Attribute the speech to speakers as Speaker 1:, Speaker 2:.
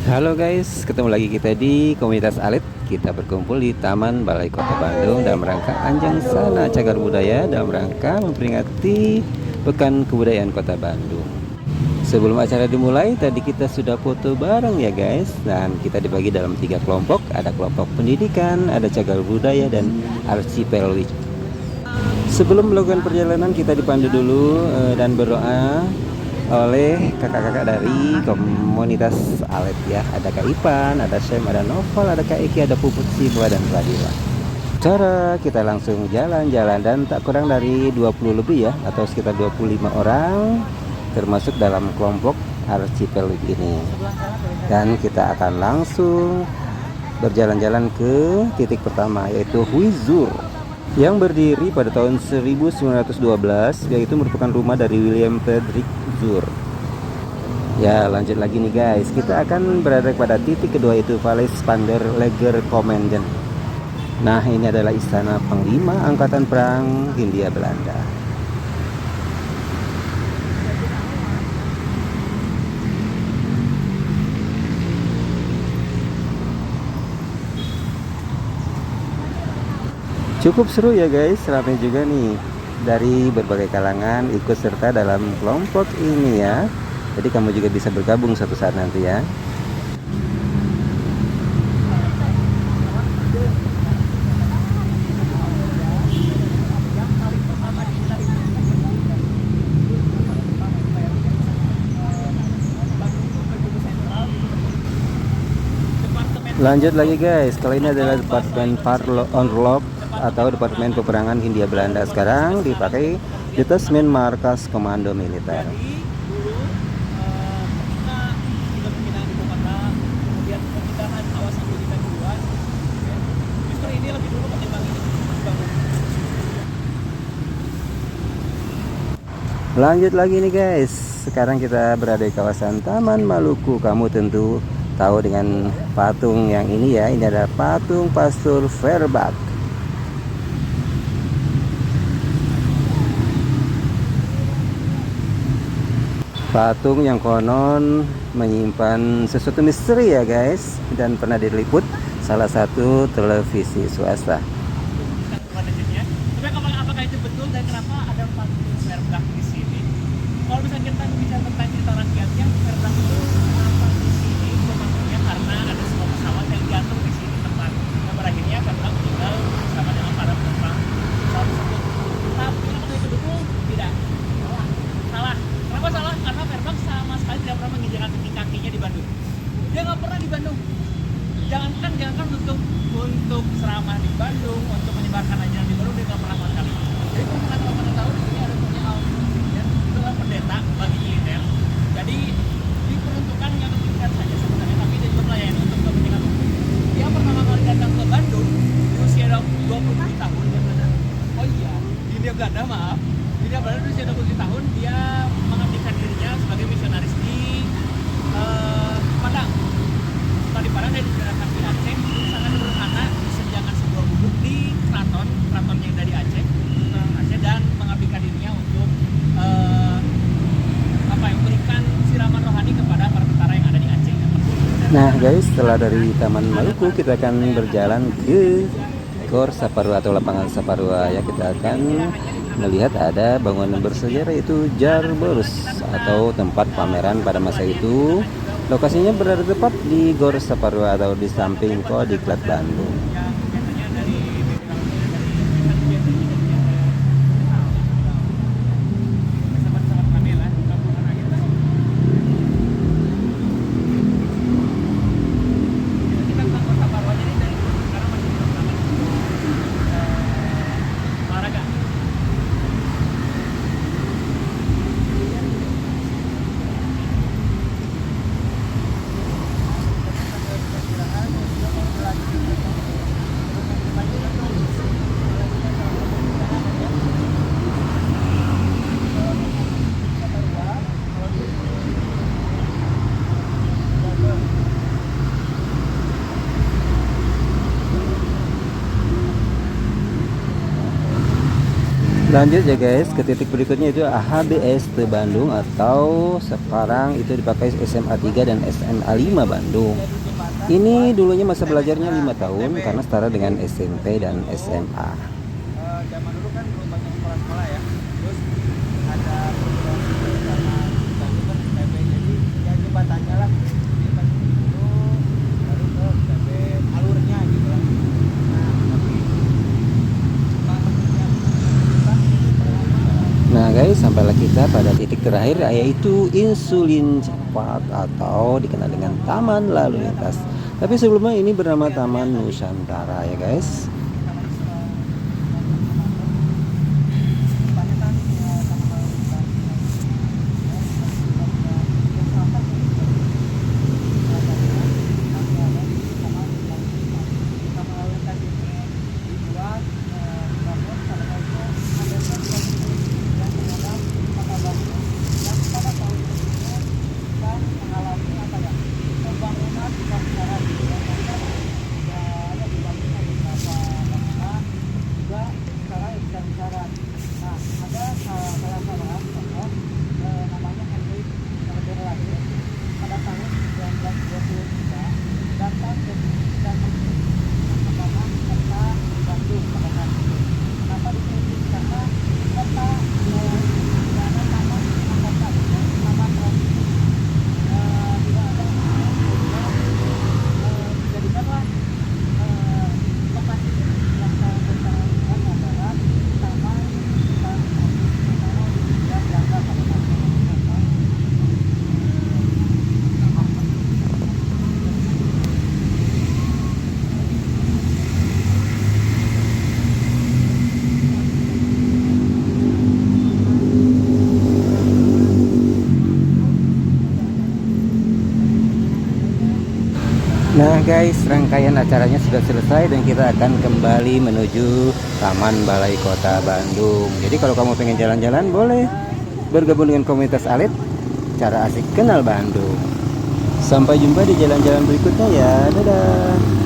Speaker 1: Halo guys, ketemu lagi kita di komunitas Alit. Kita berkumpul di Taman Balai Kota Bandung dalam rangka Anjang Sana Cagar Budaya dalam rangka memperingati Pekan Kebudayaan Kota Bandung. Sebelum acara dimulai, tadi kita sudah foto bareng ya guys. Dan kita dibagi dalam 3 kelompok. Ada kelompok pendidikan, ada cagar budaya, dan archipel. Sebelum melakukan perjalanan, kita dipandu dulu dan berdoa oleh kakak-kakak dari komunitas Alet ya. Ada Kak Ipan, ada Syem, ada Novel, ada Kak Eki, ada Puput Siwa dan Fadila. Cara kita langsung jalan-jalan dan tak kurang dari 20 lebih ya, atau sekitar 25 orang termasuk dalam kelompok archipel ini. Dan kita akan langsung berjalan-jalan ke titik pertama, yaitu Huizur, yang berdiri pada tahun 1912, yaitu merupakan rumah dari William Frederick Zur. Ya, lanjut lagi nih guys, kita akan berada pada titik kedua, itu Valles Pander Leger Commanden. Nah, ini adalah istana Panglima Angkatan Perang Hindia Belanda. Cukup seru ya guys, ramai juga nih dari berbagai kalangan ikut serta dalam kelompok ini ya. Jadi kamu juga bisa bergabung suatu saat nanti ya. Lanjut lagi guys, kali ini adalah Departemen Orlog atau Departemen Peperangan Hindia Belanda. Sekarang dipakai Detasmen Markas Komando Militer. Lanjut lagi nih guys, sekarang kita berada di kawasan Taman Maluku. Kamu tentu tahu dengan patung yang ini ya, ini adalah patung Pastor Verbak. Patung yang konon menyimpan sesuatu misteri ya guys, dan pernah diliput salah satu televisi swasta.
Speaker 2: Tapi apakah itu betul dan kenapa ada patung Verbak di sini? Kalau misalnya kita bicara tentang cerita rakyatnya, Verbak itu apa di sini? Patungnya karena ada sebuah pesawat yang jatuh di sini teman. Dan berakhirnya Verbak tinggal bersama dengan para penumpang pesawat tersebut. Tapi apakah itu betul? Tidak. Salah. Kenapa salah? Karena Verbak sama sekali tidak pernah menginjakan kakinya di Bandung. Dia nggak pernah di Bandung. Jangankan untuk ceramah di Bandung, untuk menyebarkan ajaran di Bandung, dia nggak pernah sama sekali. Jadi kalau teman-teman tahu di sini ada punya ya, itu adalah pendeta bagi militer. Jadi diperuntukkan hanya untuk militer saja sebenarnya, tapi dia juga melayani untuk kepentingan umum. Dia pertama kali datang ke Bandung di usia 27 tahun. Oh iya, di Hindia Belanda maaf. Di Hindia Belanda di usia 27 tahun dia mengabdikan dirinya sebagai misionaris di Padang. Di Padang dan di daerah kaki Aceh sangat sederhana, disediakan sebuah gubuk di keraton yang dari Aceh dan mengabdikan dirinya untuk memberikan siraman rohani kepada para tentara yang ada di Aceh.
Speaker 1: Nah guys, setelah dari Taman Maluku kita akan berjalan ke Gor Saparua atau lapangan Saparua ya. Kita akan melihat ada bangunan bersejarah, yaitu Jarborus atau tempat pameran pada masa itu. Lokasinya berada tepat di Gor Saparua atau di samping Kodiklat Bandung. Lanjut ya guys, ke titik berikutnya itu HBST Bandung, atau sekarang itu dipakai SMA 3 dan SMA 5 Bandung. Ini dulunya masa belajarnya 5 tahun karena setara dengan SMP dan SMA.
Speaker 2: Zaman dulu kan belum banyak sekolah-sekolah ya. Terus ada program sama Bandung kan STB, jadi ya jembatannya lah di Bandung dulu baru ke STB alurnya gitu lah. Nah, tapi
Speaker 1: Nah guys, sampailah kita pada titik terakhir, yaitu insulin cepat atau dikenal dengan Taman Lalu Lintas. Tapi sebelumnya ini bernama Taman Nusantara ya guys. Nah guys, rangkaian acaranya sudah selesai dan kita akan kembali menuju Taman Balai Kota Bandung. Jadi kalau kamu pengen jalan-jalan, boleh bergabung dengan komunitas Alit, cara asik kenal Bandung. Sampai jumpa di jalan-jalan berikutnya ya, dadah.